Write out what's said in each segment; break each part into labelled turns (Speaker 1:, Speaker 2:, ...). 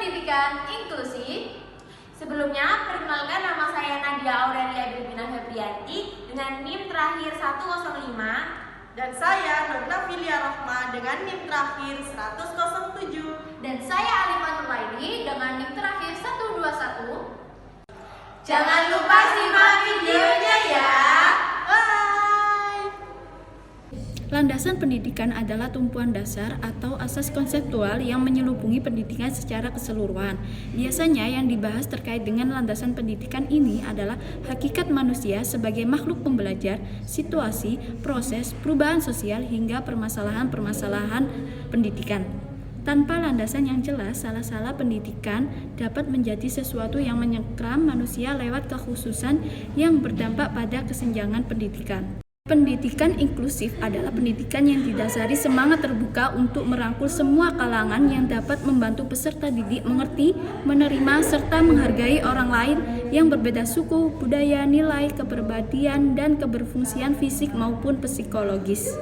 Speaker 1: Pendidikan Inklusif. Sebelumnya, perkenalkan nama saya Nadia Aurelia Bilbina Febrianti dengan NIM terakhir 105.
Speaker 2: Dan saya Nurna Filia Rohma dengan NIM terakhir 107.
Speaker 1: Dan saya Alifah Nurlaini dengan NIM terakhir 121. Jangan lupa simak videonya ya.
Speaker 3: Landasan pendidikan adalah tumpuan dasar atau asas konseptual yang menyelubungi pendidikan secara keseluruhan. Biasanya yang dibahas terkait dengan landasan pendidikan ini adalah hakikat manusia sebagai makhluk pembelajar, situasi, proses, perubahan sosial, hingga permasalahan-permasalahan pendidikan. Tanpa landasan yang jelas, salah-salah pendidikan dapat menjadi sesuatu yang menyekram manusia lewat kekhususan yang berdampak pada kesenjangan pendidikan. Pendidikan inklusif adalah pendidikan yang didasari semangat terbuka untuk merangkul semua kalangan yang dapat membantu peserta didik mengerti, menerima, serta menghargai orang lain yang berbeda suku, budaya, nilai, kepribadian, dan keberfungsian fisik maupun psikologis.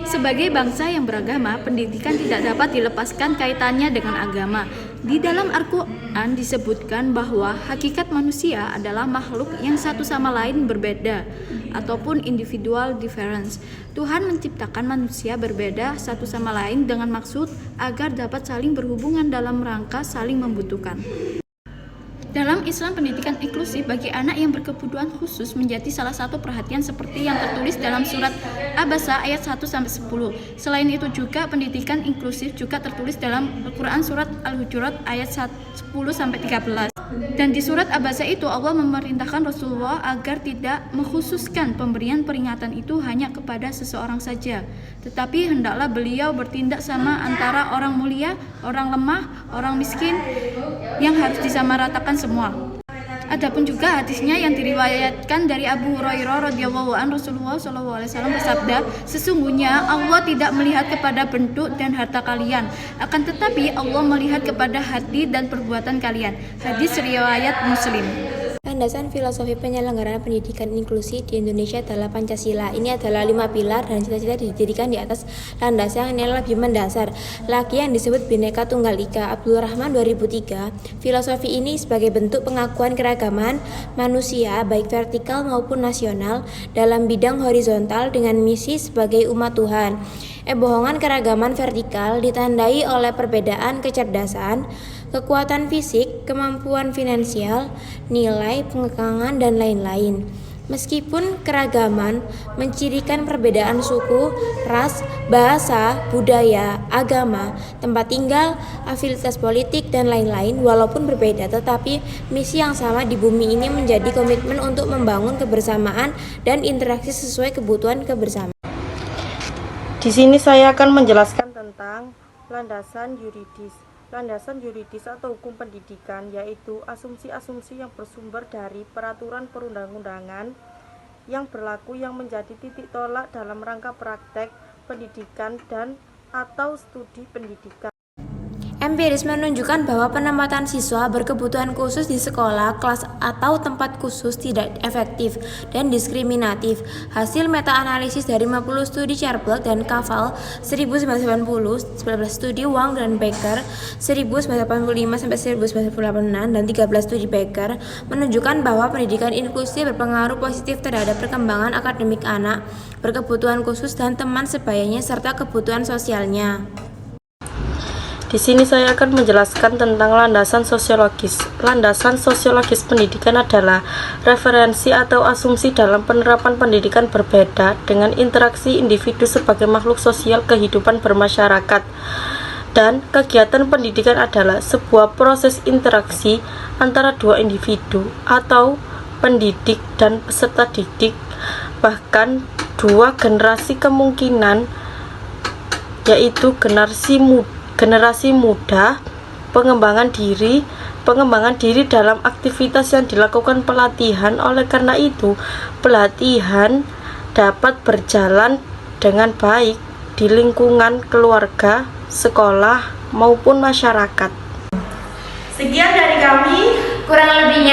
Speaker 3: Sebagai bangsa yang beragama, pendidikan tidak dapat dilepaskan kaitannya dengan agama. Di dalam Al-Quran disebutkan bahwa hakikat manusia adalah makhluk yang satu sama lain berbeda ataupun individual difference. Tuhan menciptakan manusia berbeda satu sama lain dengan maksud agar dapat saling berhubungan dalam rangka saling membutuhkan. Dalam Islam, pendidikan inklusif bagi anak yang berkebutuhan khusus menjadi salah satu perhatian seperti yang tertulis dalam surat Abasa ayat 1-10. Selain itu juga pendidikan inklusif juga tertulis dalam Al-Quran surat Al-Hujurat ayat 10-13. Dan di surat Abasa itu Allah memerintahkan Rasulullah agar tidak mengkhususkan pemberian peringatan itu hanya kepada seseorang saja, tetapi hendaklah beliau bertindak sama antara orang mulia, orang lemah, orang miskin, yang harus disamaratakan semua. Adapun juga hadisnya yang diriwayatkan dari Abu Hurairah radhiyallahu anhu, Rasulullah SAW bersabda, sesungguhnya Allah tidak melihat kepada bentuk dan harta kalian, akan tetapi Allah melihat kepada hati dan perbuatan kalian. Hadis riwayat Muslim.
Speaker 4: Landasan filosofi penyelenggaraan pendidikan inklusi di Indonesia adalah Pancasila. Ini adalah 5 pilar dan cita-cita didirikan di atas landasan yang lebih mendasar lagi yang disebut Bhinneka Tunggal Ika. Abdul Rahman 2003. Filosofi ini sebagai bentuk pengakuan keragaman manusia baik vertikal maupun nasional dalam bidang horizontal dengan misi sebagai umat Tuhan. Bohongan keragaman vertikal ditandai oleh perbedaan kecerdasan, kekuatan fisik, kemampuan finansial, nilai, pengekangan, dan lain-lain. Meskipun keragaman mencirikan perbedaan suku, ras, bahasa, budaya, agama, tempat tinggal, afiliasi politik, dan lain-lain, walaupun berbeda, tetapi misi yang sama di bumi ini menjadi komitmen untuk membangun kebersamaan dan interaksi sesuai kebutuhan kebersamaan.
Speaker 2: Di sini saya akan menjelaskan tentang landasan yuridis. Landasan yuridis atau hukum pendidikan yaitu asumsi-asumsi yang bersumber dari peraturan perundang-undangan yang berlaku yang menjadi titik tolak dalam rangka praktek pendidikan dan atau studi pendidikan.
Speaker 4: Empiris menunjukkan bahwa penempatan siswa berkebutuhan khusus di sekolah, kelas, atau tempat khusus tidak efektif dan diskriminatif. Hasil meta-analisis dari 50 studi Charles dan Caval 1980, 19 studi Wang dan Becker 1985-1986, dan 13 studi Becker menunjukkan bahwa pendidikan inklusif berpengaruh positif terhadap perkembangan akademik anak berkebutuhan khusus dan teman sebayanya serta kebutuhan sosialnya.
Speaker 2: Di sini saya akan menjelaskan tentang landasan sosiologis. Landasan sosiologis pendidikan adalah referensi atau asumsi dalam penerapan pendidikan berbeda dengan interaksi individu sebagai makhluk sosial kehidupan bermasyarakat. Dan kegiatan pendidikan adalah sebuah proses interaksi antara dua individu atau pendidik dan peserta didik, bahkan dua generasi kemungkinan, yaitu generasi muda, pengembangan diri dalam aktivitas yang dilakukan pelatihan. Oleh karena itu, pelatihan dapat berjalan dengan baik di lingkungan keluarga, sekolah, maupun masyarakat.
Speaker 1: Sekian dari kami, kurang lebihnya